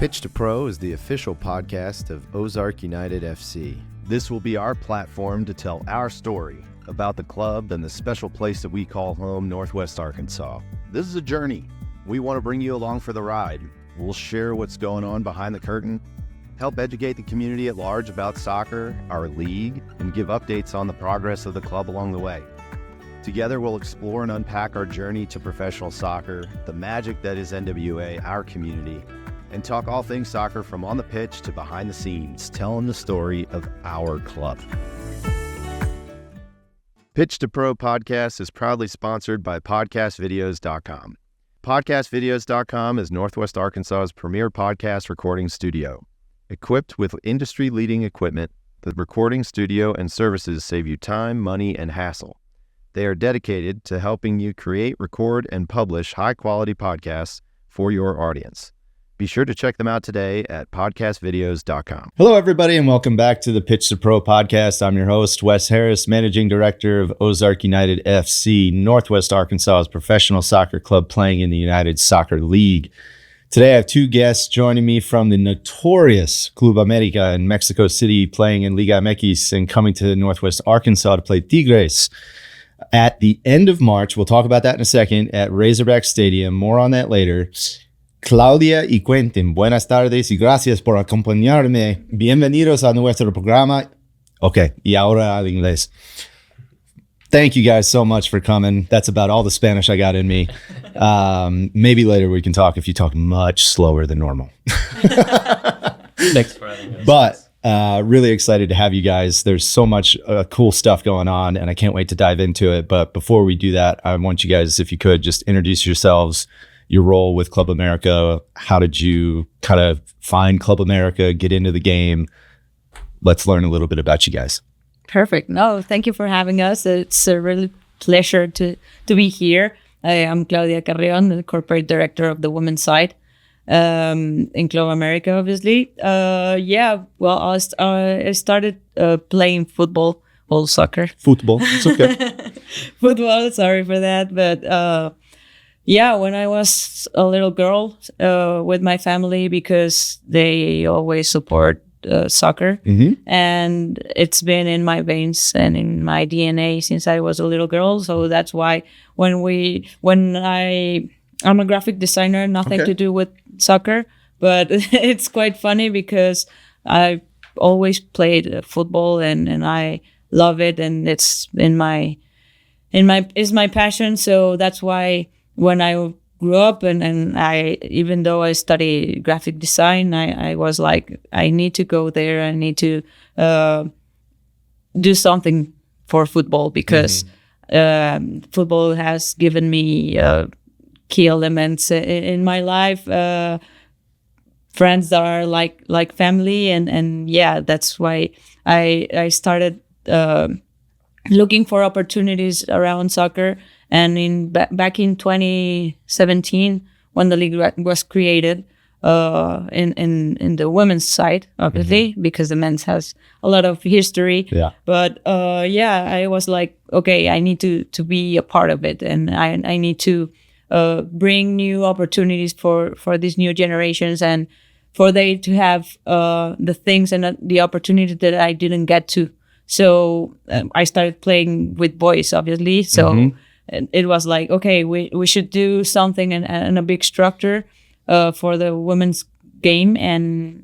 Pitch to Pro is the official podcast of Ozark United FC. This will be our platform to tell our story about the club and the special place that we call home, Northwest Arkansas. This is a journey. We want to bring you along for the ride. We'll share what's going on behind the curtain, help educate the community at large about soccer, our league, and give updates on the progress of the club along the way. Together, we'll explore and unpack our journey to professional soccer, the magic that is NWA, our community, and talk all things soccer from on the pitch to behind the scenes, telling the story of our club. Pitch to Pro podcast is proudly sponsored by podcastvideos.com. Podcastvideos.com is Northwest Arkansas's premier podcast recording studio. Equipped with industry-leading equipment, the recording studio and services save you time, money, and hassle. They are dedicated to helping you create, record, and publish high-quality podcasts for your audience. Be sure to check them out today at podcastvideos.com. Hello, everybody, and welcome back to the Pitch to Pro podcast. I'm your host, Wes Harris, Managing Director of Ozark United FC, Northwest Arkansas's professional soccer club playing in the United Soccer League. Today, I have two guests joining me from the notorious Club América in Mexico City, playing in Liga MX and coming to Northwest Arkansas to play Tigres at the end of March. We'll talk about that in a second at Razorback Stadium. More on that later. Claudia y Quentin, buenas tardes y gracias por acompañarme. Bienvenidos a nuestro programa. Okay, y ahora al inglés. Thank you guys so much for coming. That's about all the Spanish I got in me. Maybe later we can talk if you talk much slower than normal. Thanks for having us. But really excited to have you guys. There's so much cool stuff going on, and I can't wait to dive into it. But before we do that, I want you guys, if you could, just introduce yourselves, your role with Club América. How did you kind of find Club América, get into the game? Let's learn a little bit about you guys. Perfect. No, thank you for having us. It's a really pleasure to be here. I am Claudia Carrion, the corporate director of the women's side in Club América, obviously. I started playing football, or soccer. Football, it's okay. Football, sorry for that. But when I was a little girl with my family, because they always support soccer, and it's been in my veins and in my DNA since I was a little girl. So that's why I'm a graphic designer, nothing to do with soccer, but it's quite funny because I always played football and I love it, and it's is my passion. So that's why when I grew up and I, even though I study graphic design, I was like, I need to go there. I need to do something for football, because football has given me key elements in my life, friends that are like family, and that's why I started looking for opportunities around soccer. And back in 2017, when the league was created, in the women's side, obviously, because the men's has a lot of history. Yeah. But I was like, okay, I need to be a part of it, and I need to bring new opportunities for these new generations, and for they to have the things and the opportunity that I didn't get to. So I started playing with boys, obviously. So. And it was like, okay, we should do something and a big structure for the women's game. And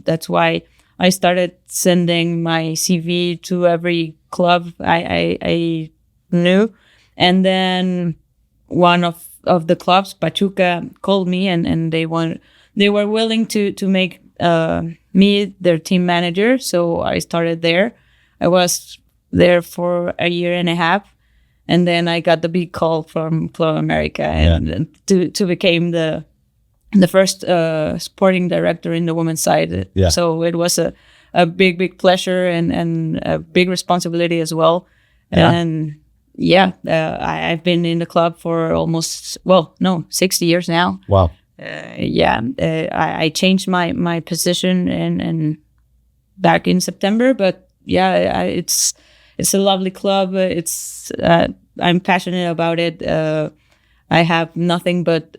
that's why I started sending my CV to every club I knew. And then one of the clubs, Pachuca, called me, and they were willing to make me their team manager. So I started there. I was there for a year and a half. And then I got the big call from Club América and to become the first sporting director in the women's side. Yeah. So it was a big pleasure and a big responsibility as well. Yeah. And I've been in the club for almost 6 years now. Wow. I changed my position and back in September, but it's a lovely club. I'm passionate about it. I have nothing but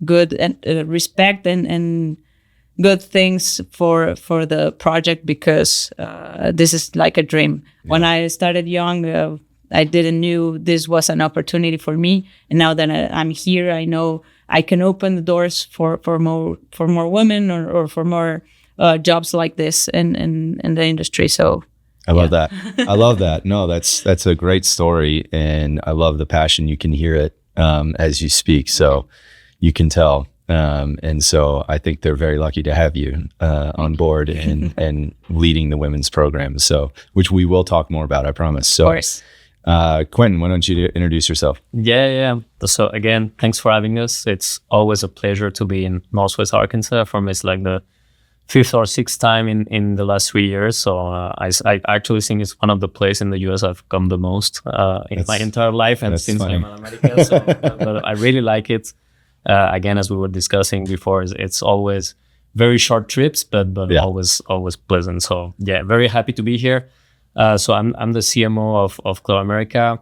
good and respect and good things for the project, because this is like a dream. When I started young, I didn't knew this was an opportunity for me, and now that I'm here, I know I can open the doors for more women or for more jobs like this in the industry. So I love that. I love that. No, that's a great story, and I love the passion. You can hear it as you speak, so you can tell. And so I think they're very lucky to have you on board and leading the women's program. So, which we will talk more about, I promise. So, of course. Quentin, why don't you introduce yourself? Yeah. So again, thanks for having us. It's always a pleasure to be in Northwest Arkansas. For me, it's like the 5th or 6th time in the last 3 years. So I actually think it's one of the places in the US I've come the most in my entire life, and since I'm in America. So but I really like it. Again, as we were discussing before, it's always very short trips, but always pleasant. So yeah, very happy to be here. So I'm the CMO of Club América.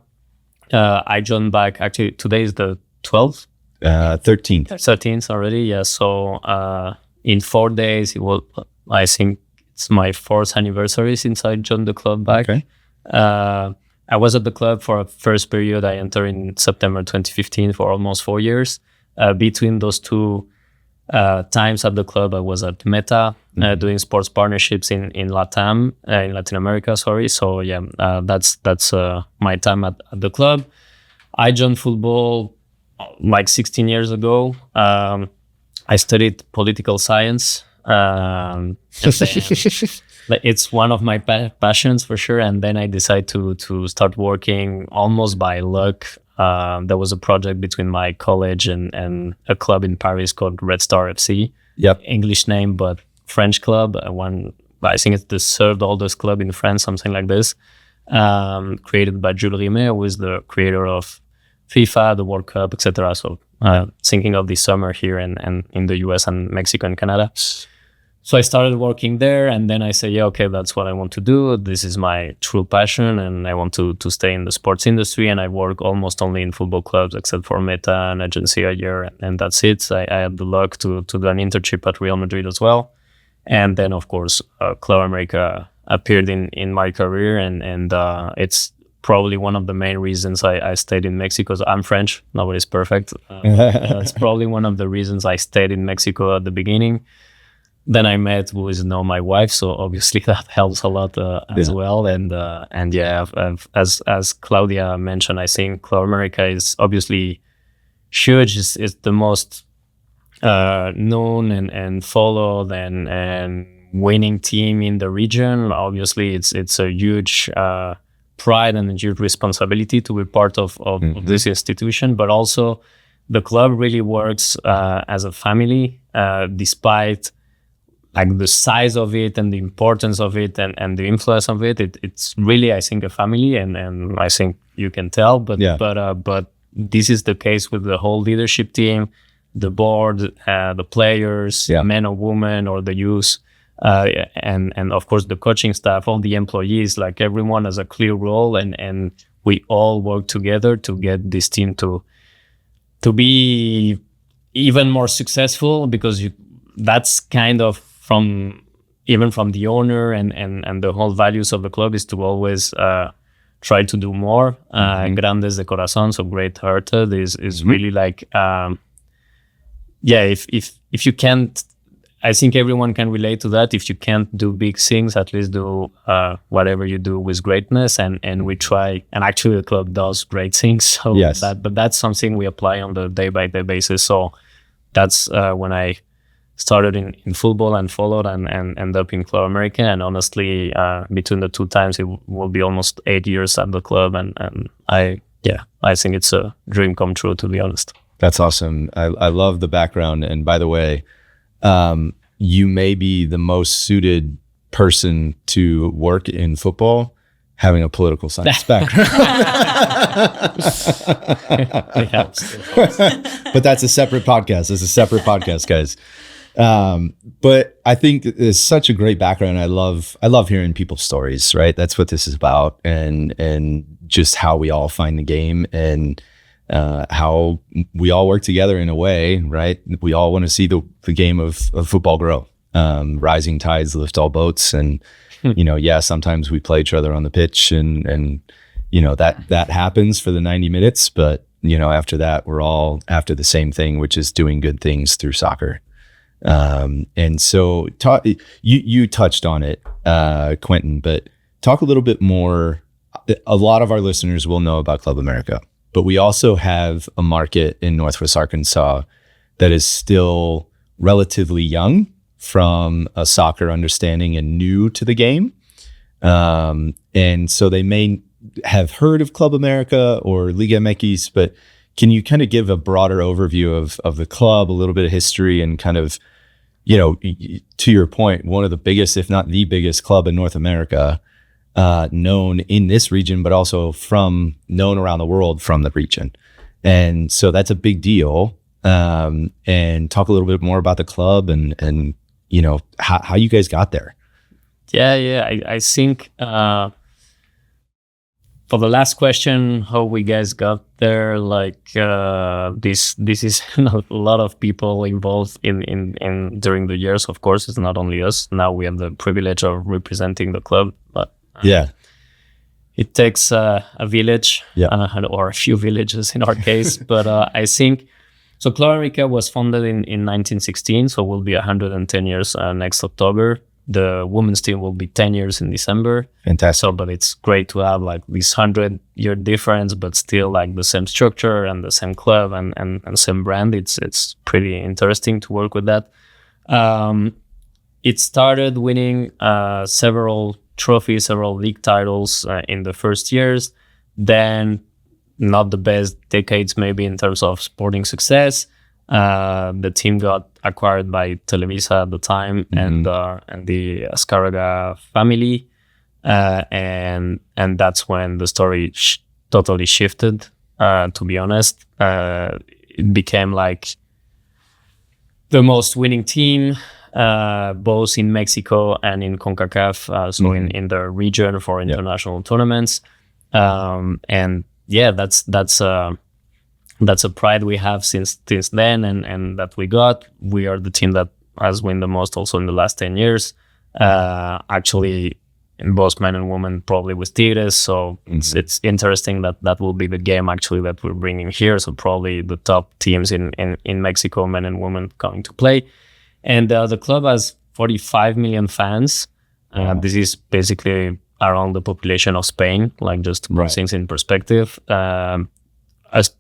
I joined back, actually today is the 12th? 13th already, yeah. So in 4 days, I think it's my 4th anniversary since I joined the club back. Okay. I was at the club for a first period. I entered in September 2015 for almost 4 years. Between those two times at the club, I was at Meta doing sports partnerships in Latin America. Sorry. So yeah, that's my time at the club. I joined football like 16 years ago. I studied political science. It's one of my passions for sure. And then I decided to start working almost by luck. There was a project between my college and a club in Paris called Red Star FC. Yep. English name, but French club. I think it's the third oldest club in France, something like this. Created by Jules Rimet, who is the creator of FIFA, the World Cup, etc. So thinking of this summer here and in the US and Mexico and Canada. So I started working there, and then I said, yeah, okay, that's what I want to do. This is my true passion, and I want to stay in the sports industry. And I work almost only in football clubs, except for Meta, an agency a year, and that's it. I had the luck to do an internship at Real Madrid as well. And then, of course, Club América appeared in my career, and it's probably one of the main reasons I stayed in Mexico. So I'm French. Nobody's perfect. That's probably one of the reasons I stayed in Mexico at the beginning. Then I met who is now my wife, so obviously that helps a lot as well. And yeah, as Claudia mentioned, I think Club América is obviously huge. It's the most known and followed and winning team in the region. Obviously, it's a huge pride and a huge responsibility to be part of this institution. But also, the club really works as a family, despite like the size of it and the importance of it and the influence of it. It's really, I think, a family, and I think you can tell. But this is the case with the whole leadership team, the board, the players, men or women, or the youth, and of course the coaching staff, all the employees. Like everyone has a clear role, and we all work together to get this team to be even more successful, because that's kind of from the owner and the whole values of the club is to always try to do more. Grandes de Corazón, so great hearted, is really like if you can't, I think everyone can relate to that. If you can't do big things, at least do whatever you do with greatness, and we try, and actually the club does great things. So yes. But that's something we apply on the day-by-day basis. So that's when I started in football and followed and ended up in Club América. And honestly, between the two times, it will be almost 8 years at the club. And I think it's a dream come true, to be honest. That's awesome. I love the background. And by the way, you may be the most suited person to work in football, having a political science background. It helps. But that's a separate podcast. It's a separate podcast, guys. But I think it's such a great background. I love hearing people's stories, right? That's what this is about, and just how we all find the game, and how we all work together in a way, right? We all want to see the game of football grow. rising tides lift all boats, and sometimes we play each other on the pitch, and that happens for the 90 minutes, but after that, we're all after the same thing, which is doing good things through soccer. And so you touched on it, Quentin, but talk a little bit more. A lot of our listeners will know about Club América, but we also have a market in Northwest Arkansas that is still relatively young from a soccer understanding and new to the game. And so they may have heard of Club América or Liga MX, but can you kind of give a broader overview of the club, a little bit of history, and kind of, to your point, one of the biggest, if not the biggest club in North America, known in this region, but also known around the world from the region. And so that's a big deal. And talk a little bit more about the club and how you guys got there. I think for the last question, how we guys got there, this is a lot of people involved in during the years. Of course, it's not only us. Now we have the privilege of representing the club, but it takes a village, or a few villages in our case. But I think so. Club América was founded in 1916, so we'll be 110 years next October. The women's team will be 10 years in December. Fantastic. So, but it's great to have this 100-year difference, but still the same structure and the same club and same brand. It's pretty interesting to work with that. It started winning several trophies, several league titles in the first years. Then not the best decades maybe in terms of sporting success. The team got acquired by Televisa at the time, and the Azcárraga family, and that's when the story totally shifted. To be honest, it became the most winning team, both in Mexico and in CONCACAF, so in the region for international tournaments, and that's a pride we have since then, and that we got. We are the team that has won the most also in the last 10 years. Actually, in both men and women, probably with Tigres. So it's interesting that will be the game actually that we're bringing here. So probably the top teams in Mexico, men and women, coming to play. And the club has 45 million fans. This is basically around the population of Spain, just to put things in perspective. As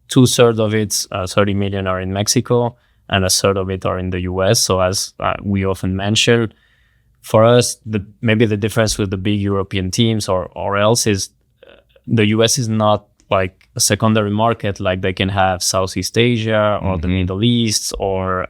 2/3 of it, 30 million, are in Mexico, and 1/3 of it are in the US. So as we often mention, for us, maybe the difference with the big European teams or else is the US is not a secondary market they can have Southeast Asia or the Middle East or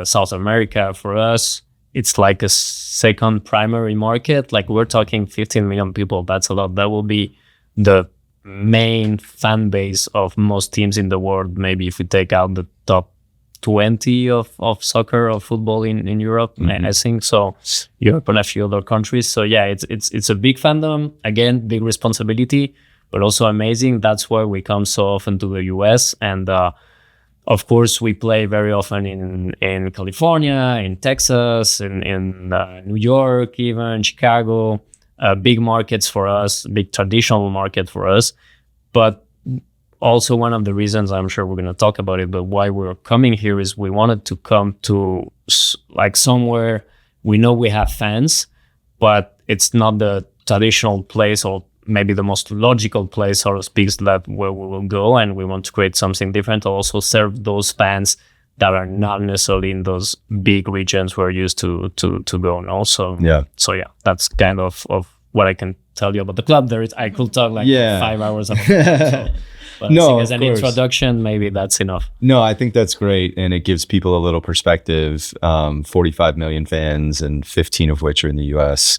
South America. For us, it's a second primary market. We're talking 15 million people. That's a lot. That will be the main fan base of most teams in the world, maybe if we take out the top 20 of soccer or football in Europe. I think so. Europe and a few other countries. So it's a big fandom, again, big responsibility, but also amazing. That's why we come so often to the US, and of course we play very often in California, in Texas, in New York, even Chicago. Big markets for us, big traditional market for us. But also one of the reasons, I'm sure we're going to talk about it, but why we're coming here is we wanted to come to somewhere we know we have fans, but it's not the traditional place or maybe the most logical place, so to speak, that where we will go, and we want to create something different to also serve those fans that are not necessarily in those big regions we're used to go now. So that's kind of what I can tell you about the club. I could talk 5 hours about it. But as an introduction, maybe that's enough. No, I think that's great, and it gives people a little perspective. 45 million fans, and 15 of which are in the US.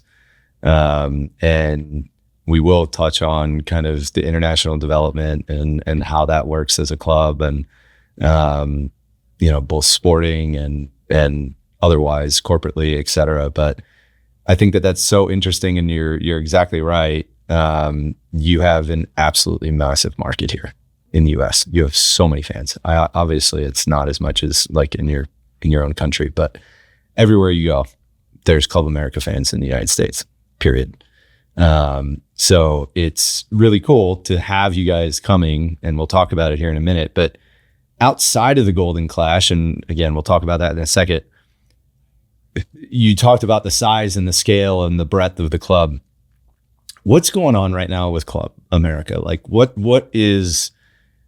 And we will touch on kind of the international development and how that works as a club, and both sporting and otherwise, corporately, et cetera. But I think that's so interesting, and you're exactly right. You have an absolutely massive market here in the US. You have so many fans. Obviously, it's not as much as in your in your own country, but everywhere you go, there's Club America fans in the United States, period. So it's really cool to have you guys coming, and we'll talk about it here in a minute, but outside of the Golden Clash, and again, we'll talk about that in a second, you talked about the size and the scale and the breadth of the club. What's going on right now with Club America? Like what is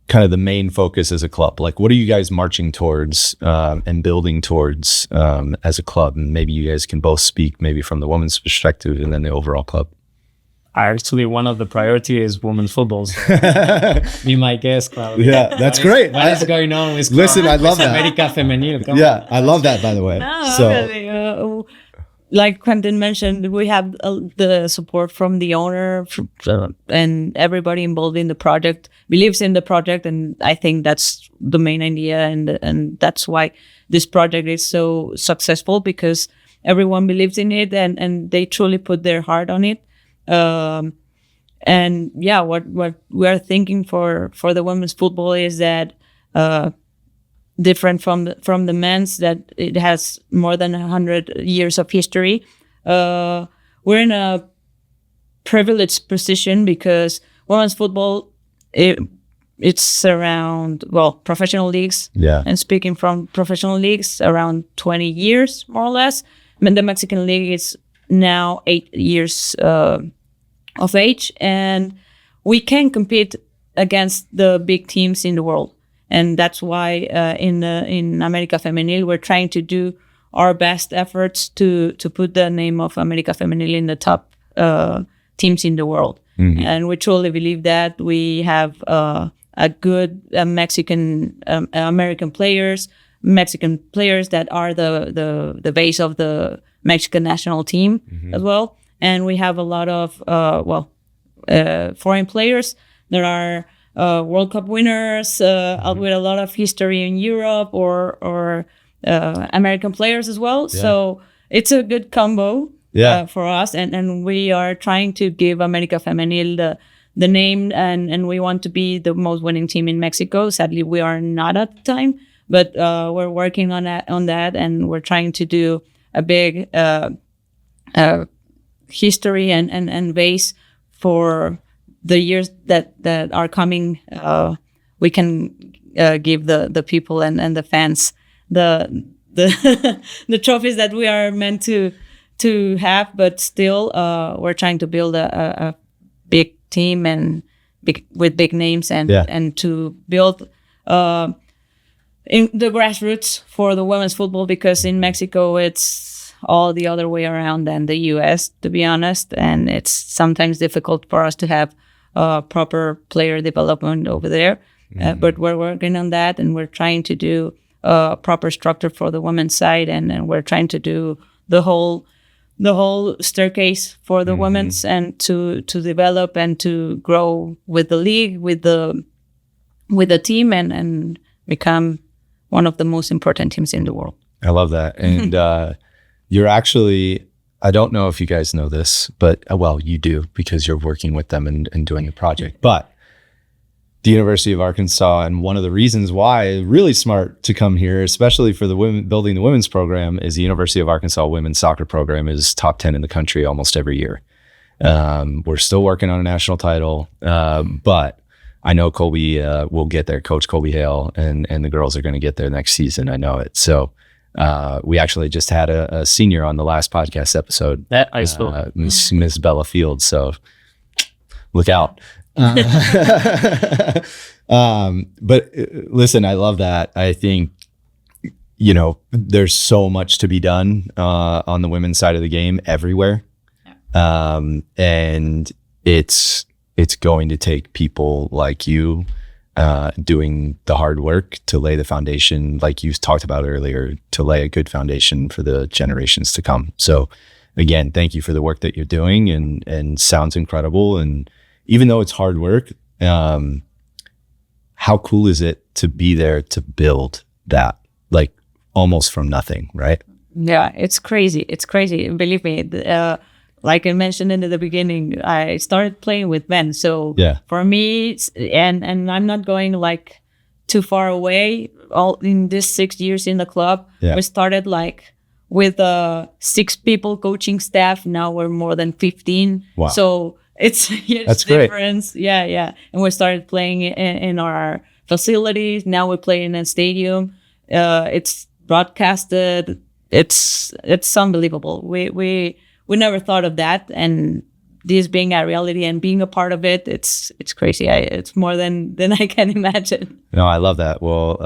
kind of the main focus as a club? Like, what are you guys marching towards and building towards as a club? And maybe you guys can both speak maybe from the women's perspective and then the overall club. Actually, one of the priority is women's football. So be my guest, Claudia. Yeah, that's great. What is going on with Listen, I love that. América Femenil. Come Yeah, on. I love that, by the way. Really, like Quentin mentioned, we have the support from the owner and everybody involved in the project believes in the project, and I think that's the main idea, and that's why this project is so successful, because everyone believes in it and they truly put their heart on it. And yeah, what we are thinking for the women's football is that different from the men's, that it has more than 100 years of history. We're in a privileged position because women's football, it's around, professional leagues. Yeah. And speaking from professional leagues, around 20 years, more or less. I mean, the Mexican league is now 8 years of age, and we can compete against the big teams in the world. And that's why in América Femenil, we're trying to do our best efforts to put the name of América Femenil in the top teams in the world. Mm-hmm. And we truly believe that we have a good Mexican American players, Mexican players that are the base of the Mexican national team as well. And we have a lot of foreign players. There are World Cup winners with a lot of history in Europe, or American players as well. Yeah. So it's a good combo for us, and we are trying to give América Femenil the name, and we want to be the most winning team in Mexico. Sadly, we are not at the time, but we're working on that, and we're trying to do a big history and base for the years that are coming. We can give the people and the fans the the trophies that we are meant to have, but still we're trying to build a big team and with big names, and to build in the grassroots for the women's football, because in Mexico it's all the other way around than the US, to be honest, and it's sometimes difficult for us to have proper player development over there. But we're working on that, and we're trying to do a proper structure for the women's side, and we're trying to do the whole staircase for the women's, and to develop and to grow with the league, with the team, and become one of the most important teams in the world. I love that. And you're actually, I don't know if you guys know this, but well, you do, because you're working with them and doing a project. But the University of Arkansas, and one of the reasons why, really smart to come here, especially for the women, building the women's program, is the University of Arkansas women's soccer program is top 10 in the country almost every year. We're still working on a national title, but I know Colby will get there. Coach Colby Hale and the girls are going to get there next season. I know it. So we actually just had a senior on the last podcast episode. That I saw. Miss Bella Fields. So look out. But listen, I love that. I think, there's so much to be done on the women's side of the game everywhere. And it's going to take people like you doing the hard work to lay the foundation, like you talked about earlier, to lay a good foundation for the generations to come. So again, thank you for the work that you're doing, and sounds incredible. And even though it's hard work, how cool is it to be there to build that, like almost from nothing, right? Yeah, it's crazy. It's crazy. Believe me. Like I mentioned in the beginning, I started playing with men. So for me, and I'm not going like too far away. All in these 6 years in the club, we started like with 6 people coaching staff. Now we're more than 15. Wow. So it's a huge That's difference. Great. Yeah. And we started playing in our facilities. Now we play in a stadium. It's broadcasted. It's unbelievable. We never thought of that, and this being a reality and being a part of it, it's crazy. It's more than I can imagine. No, I love that. Well,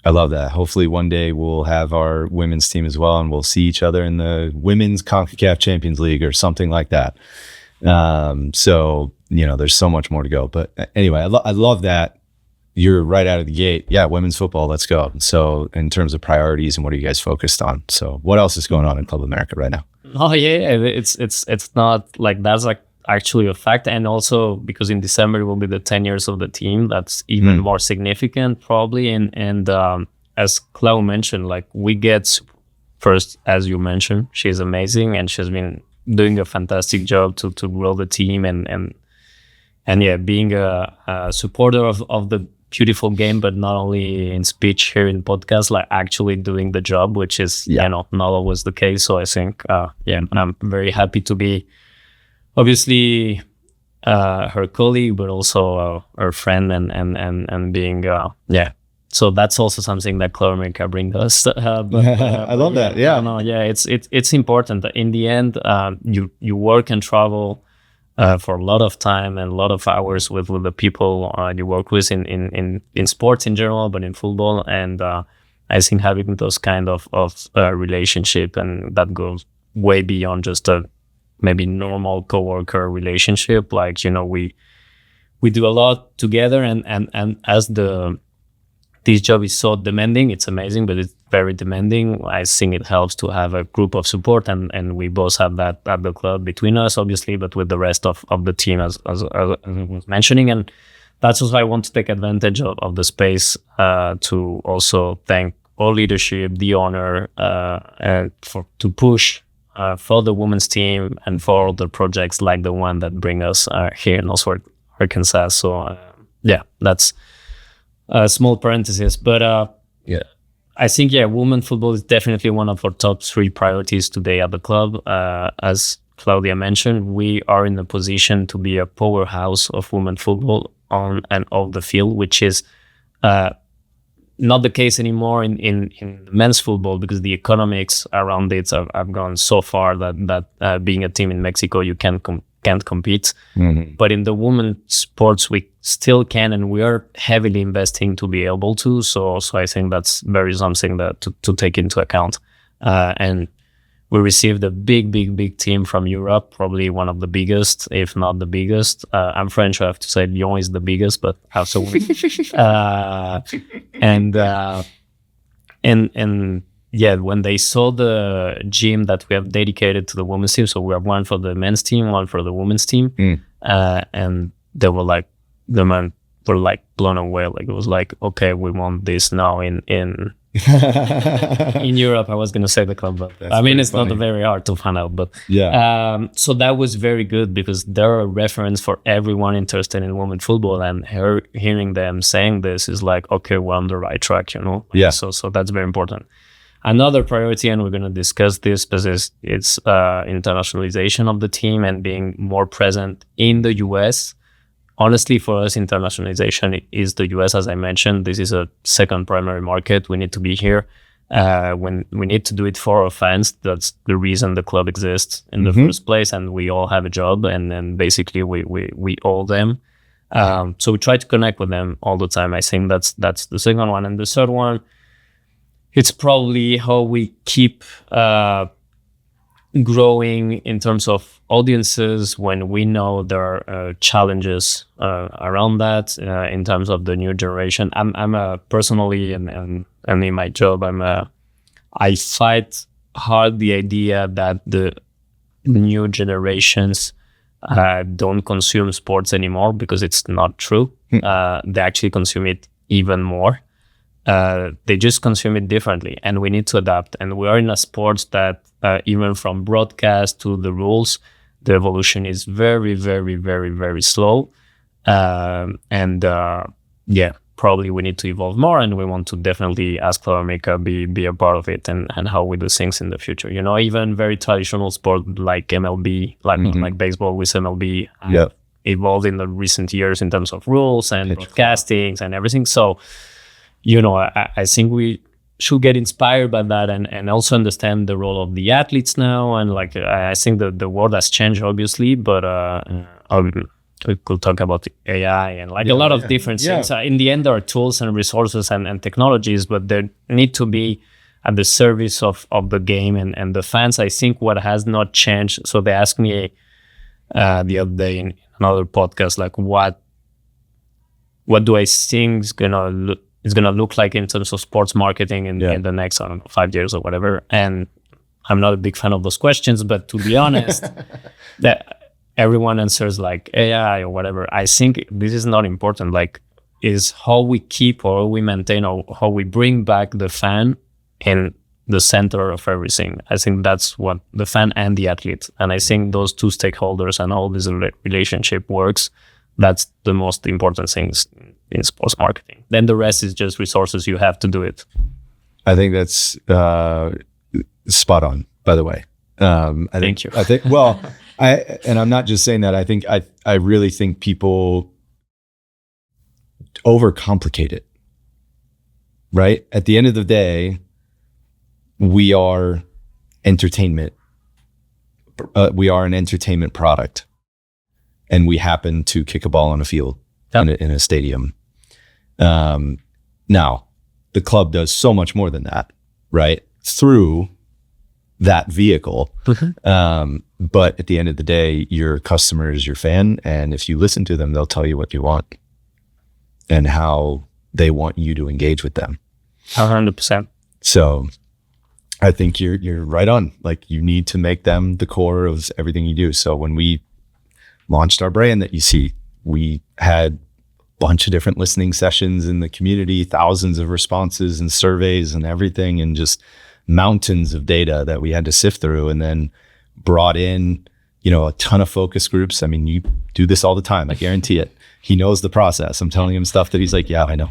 I love that. Hopefully one day we'll have our women's team as well, and we'll see each other in the Women's CONCACAF Champions League or something like that. So, there's so much more to go. But anyway, I love that you're right out of the gate. Yeah, women's football, let's go. So in terms of priorities and what are you guys focused on? So what else is going on in Club América right now? Oh yeah, it's not like that's like actually a fact, and also because in December will be the 10 years of the team, that's even more significant probably. And as Clau mentioned, like we get first, as you mentioned, she's amazing and she's been doing a fantastic job to grow the team and yeah, being a supporter of the beautiful game, but not only in speech here in podcast, like actually doing the job, which is not always the case. So I think I'm very happy to be obviously her colleague, but also her friend and being so that's also something that Club América brings us. I love that. It's important. In the end, you work and travel for a lot of time and a lot of hours with the people you work with in sports in general, but in football. And I think having those kind of relationship, and that goes way beyond just a maybe normal coworker relationship. Like, we do a lot together, and as this job is so demanding, it's amazing, but it's very demanding. I think it helps to have a group of support, and we both have that at the club between us, obviously, but with the rest of the team, as I was mentioning. And that's also I want to take advantage of the space to also thank all leadership, the owner, and to push for the women's team and for the projects like the one that bring us here in Ozark, Arkansas. So that's a small parenthesis, but I think women football is definitely one of our top 3 priorities today at the club. As Claudia mentioned, we are in a position to be a powerhouse of women football on and off the field, which is not the case anymore in men's football, because the economics around it have gone so far that being a team in Mexico, you can't compete. Mm-hmm. But in the women's sports, we still can, and we are heavily investing to be able to. So I think that's very something that to take into account. And we received a big team from Europe, probably one of the biggest, if not the biggest. I'm French, I have to say Lyon is the biggest, but absolutely. When they saw the gym that we have dedicated to the women's team, so we have one for the men's team, one for the women's team, and they were like, the men were like blown away. Like it was like, okay, we want this now in in Europe. I was gonna say the club, but I mean it's funny. Not very hard to find out. But so that was very good, because they're a reference for everyone interested in women's football, and hearing them saying this is like, okay, we're on the right track, So that's very important. Another priority, and we're going to discuss this, because it's internationalization of the team and being more present in the US. Honestly, for us, internationalization is the US. As I mentioned, this is a second primary market. We need to be here. When we need to do it for our fans. That's the reason the club exists in the first place, and we all have a job, and then basically we owe them. So we try to connect with them all the time. I think that's the second one. And the third one, it's probably how we keep growing in terms of audiences when we know there are challenges around that in terms of the new generation. I'm personally and in my job, I fight hard the idea that the new generations don't consume sports anymore, because it's not true. They actually consume it even more. They just consume it differently, and we need to adapt. And we are in a sport that even from broadcast to the rules, the evolution is very, very, very, very slow. probably we need to evolve more, and we want to definitely, as Club América, be a part of it, and how we do things in the future. You know, even very traditional sport like MLB, like baseball with MLB, evolved in the recent years in terms of rules and broadcastings and everything. So, you know, I think we should get inspired by that, and also understand the role of the athletes now. And like, I think the world has changed, obviously, but we could talk about AI and like a lot of different things. In the end, there are tools and resources and technologies, but they need to be at the service of the game and the fans. I think what has not changed. So they asked me the other day in another podcast, like what do I think is gonna look like in terms of sports marketing in the next, I don't know, 5 years or whatever. And I'm not a big fan of those questions, but to be honest, that everyone answers like AI or whatever. I think this is not important. Like, is how we keep or we maintain or how we bring back the fan in the center of everything. I think that's what the fan and the athlete. And I think those two stakeholders and all this relationship works. That's the most important things in sports marketing. Then the rest is just resources. You have to do it. I think that's spot on, by the way. Thank you. I think, well, and I'm not just saying that. I think I really think people overcomplicate it. Right? At the end of the day, we are entertainment. We are an entertainment product, and we happen to kick a ball on a field in a stadium. Now, the club does so much more than that, right? Through that vehicle. But at the end of the day, your customer is your fan. And if you listen to them, they'll tell you what you want and how they want you to engage with them. 100%. So I think you're right on. Like, you need to make them the core of everything you do. So when we launched our brand that you see, we had a bunch of different listening sessions in the community, thousands of responses and surveys and everything, and just mountains of data that we had to sift through, and then brought in, you know, a ton of focus groups. I mean, you do this all the time. I guarantee it. He knows the process. I'm telling him stuff that he's like, yeah, I know.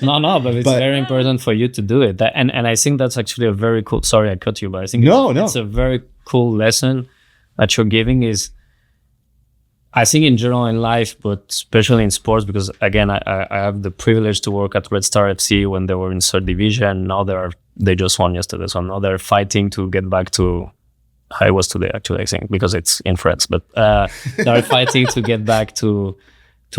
No, but it's very important for you to do it. And I think that's actually a very cool, sorry, I cut you, but I think it's a very cool lesson that you're giving is, I think in general in life, but especially in sports, because again, I have the privilege to work at Red Star FC when they were in third division. Now they just won yesterday. So now they're fighting to get back to how it was today, actually, I think, because it's in France. But they're fighting to get back to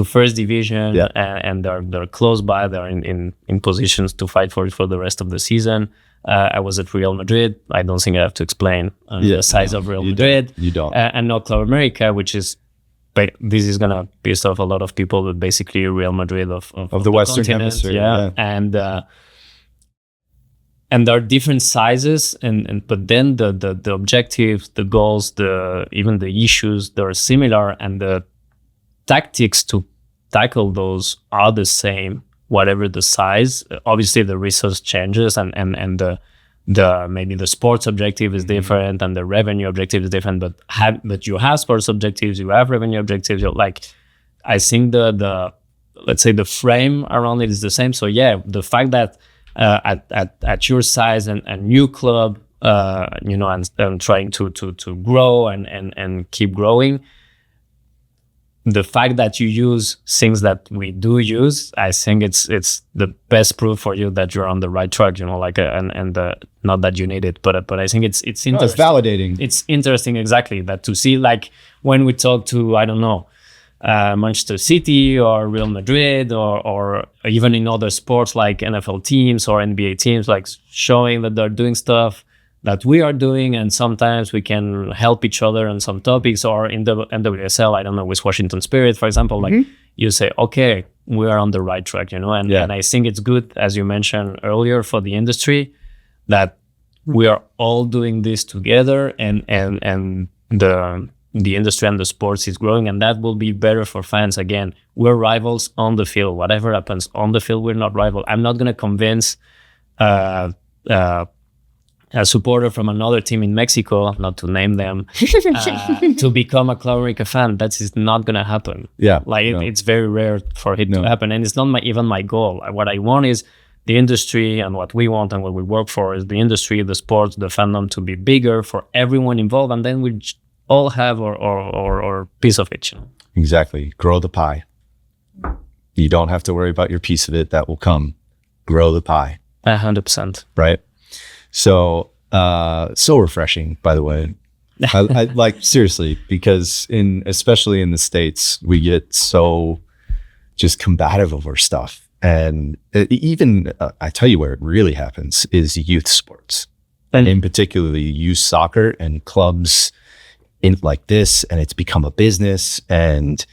first division, and they're close by. They're in positions to fight for it for the rest of the season. I was at Real Madrid. I don't think I have to explain the size of Real Madrid. You don't. And now Club América, which is, this is going to piss off a lot of people, but basically Real Madrid of the Western Hemisphere. Yeah. And there are different sizes, but then the objectives, the goals, even the issues, they're similar, and the tactics to tackle those are the same, whatever the size. Obviously, the resource changes, and the maybe the sports objective is different, and the revenue objective is different. But you have sports objectives, you have revenue objectives. I think the let's say the frame around it is the same. So yeah, the fact that at your size and new club, and trying to grow and keep growing, the fact that you use things that we do use, I think it's the best proof for you that you're on the right track. Not that you need it, but I think it's interesting. No, it's validating. It's interesting, exactly, that to see, like, when we talk to, I don't know, Manchester City or Real Madrid or even in other sports like NFL teams or NBA teams, like showing that they're doing stuff that we are doing, and sometimes we can help each other on some topics. Or in the NWSL, I don't know, with Washington Spirit, for example, like you say, okay, we are on the right track, and I think it's good, as you mentioned earlier, for the industry that we are all doing this together, and the industry and the sports is growing, and that will be better for fans. Again, we're rivals on the field. Whatever happens on the field, we're not rival. I'm not going to convince a supporter from another team in Mexico, not to name them, to become a Club América fan. That is not going to happen. Yeah. It's very rare for it to happen. And it's not even my goal. What I want is the industry, and what we want and what we work for is the industry, the sports, the fandom to be bigger for everyone involved. And then we all have our piece of it. Exactly. Grow the pie. You don't have to worry about your piece of it. That will come. Grow the pie. 100%. Right. So, so refreshing, by the way. I like, seriously, because especially in the States, we get so just combative over stuff. And even, I tell you where it really happens is youth sports, and in particularly youth soccer and clubs in like this, and it's become a business, and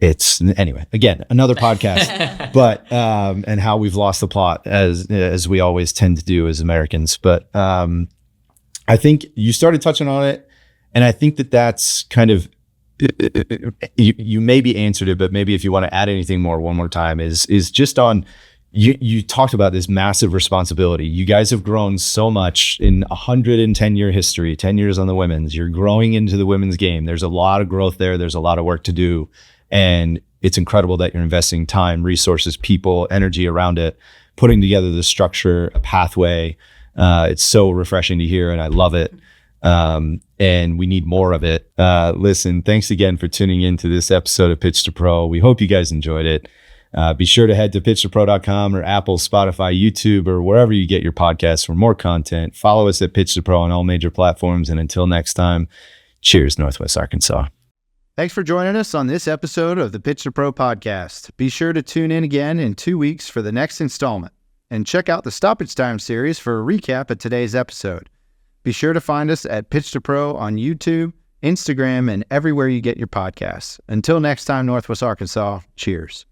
it's, anyway, again, another podcast, but, and how we've lost the plot as we always tend to do as Americans. But I think you started touching on it, and I think that's kind of, you maybe answered it, but maybe if you want to add anything more one more time is just on, you talked about this massive responsibility. You guys have grown so much in 110-year history, 10 years on the women's. You're growing into the women's game. There's a lot of growth there. There's a lot of work to do. And it's incredible that you're investing time, resources, people, energy around it, putting together the structure, a pathway. It's so refreshing to hear, and I love it. And we need more of it. Listen, thanks again for tuning into this episode of Pitch to Pro. We hope you guys enjoyed it. Be sure to head to pitchtopro.com or Apple, Spotify, YouTube, or wherever you get your podcasts for more content. Follow us at Pitch to Pro on all major platforms. And until next time, cheers, Northwest Arkansas. Thanks for joining us on this episode of the Pitch to Pro podcast. Be sure to tune in again in 2 weeks for the next installment. And check out the Stoppage Time series for a recap of today's episode. Be sure to find us at Pitch to Pro on YouTube, Instagram, and everywhere you get your podcasts. Until next time, Northwest Arkansas, cheers.